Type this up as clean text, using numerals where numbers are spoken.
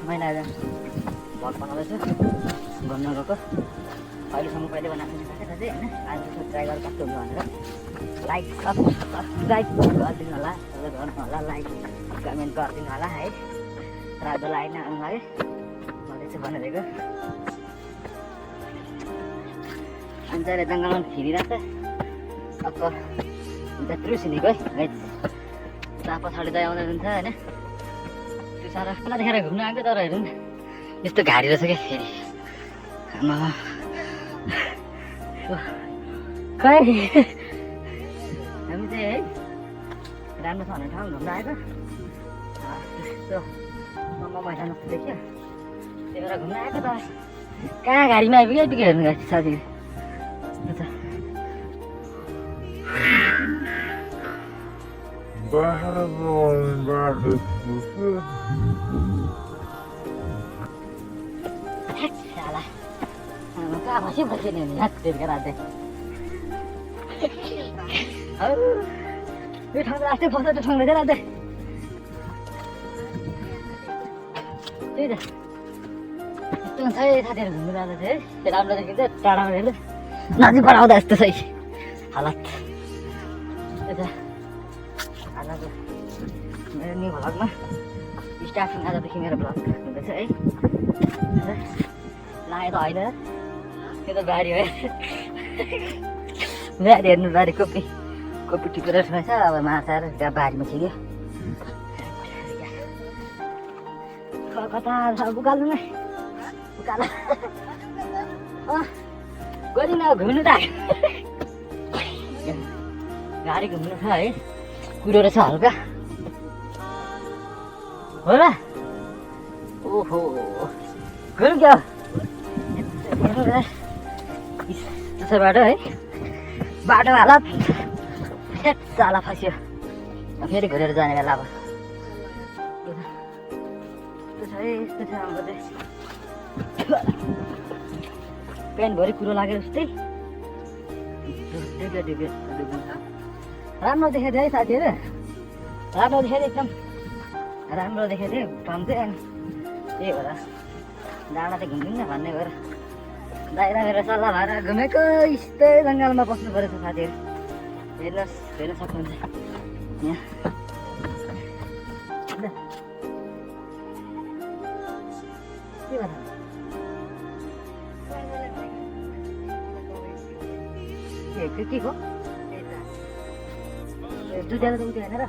महिना भ्लग बनाउँदैछु घुम्न गएको अहिलेसम्म कहिले बनाएको छैन साथै होइन आज त्यसको ट्राई गरेर कस्तो हुन्छ भनेर लाइक सब्सक्राइब गरिदिनु होला गर्नु होला लाइक कमेन्ट गरिदिनु होला है रातो लाइन आउनु लाग्यो भन्दैछु भनेको अनि चाहिँ जङ्गलमा फिरिरहेको छ अब त्यत्रो सिनेको है त्यहाँ पछाडि चाहिँ आउँदै हुन्छ होइन त्यो सारा खुला देखेर घुम्न आएको तर हेरौँ यस्तो घारी रहेछ क्या फेरि खै हामी चाहिँ है राम्रो छ भने ठाउँ घुम्न आएको त्यस्तो मैदान जस्तो देखियो त्यही भएर घुम्न आएको त कहाँ गाडीमा आइपुग्यो आइपुग्यो हेर्नु गएको साथी कस्तो कहाँ बसी बस्यो नि हात फेरि रात यो ठाउँ त आजै फस्छ त्यो ठाउँमा चाहिँ रात त्यही त यस्तो हुन्छ है साथीहरू घुम्नु जाँदा चाहिँ है राम्रो देखिन्छ टाढाबाट हेर्नु नजिकबाट आउँदा यस्तो छ हालत त्यही त आजको मेरो न्यु भ्लगमा स्टार्टिङ आजदेखि मेरो भ्लग हुँदैछ है लाग्यो त होइन त्यो त बारी हो बारी हेर्नु बारी कोपी टिपेर रहेछ अब माछा त्यहाँ बारीमा छिर्यो कता उकाल्नु नै उकाल गरी न घुम्नु त गाडी घुम्नु छ है कुरो रहेछ हल्का हो र ओहो गरौँ क्या त्यसो बाटो है बाटो हालत चाला फस्यो फेरि घुरेर जाने बेला अब यस्तो छ हाम्रो चाहिँ प्यान्टभरि कुरो लाग्यो जस्तै राम्रो देखेको थियो है साथीहरू राम्रो देखेको थियो एकदम राम्रो देखेको थियो ठाउँ चाहिँ अनि त्यही भएर डाँडा चाहिँ घुम्दिनँ भन्ने भएर दाइरा मेरो सल्लाह भएर घुमेको यस्तै जङ्गलमा बस्नु परेछ साथीहरू हेर्नुहोस् हेर्न सक्नुहुन्छ यहाँ के को दुईजना त उठ्यो होइन र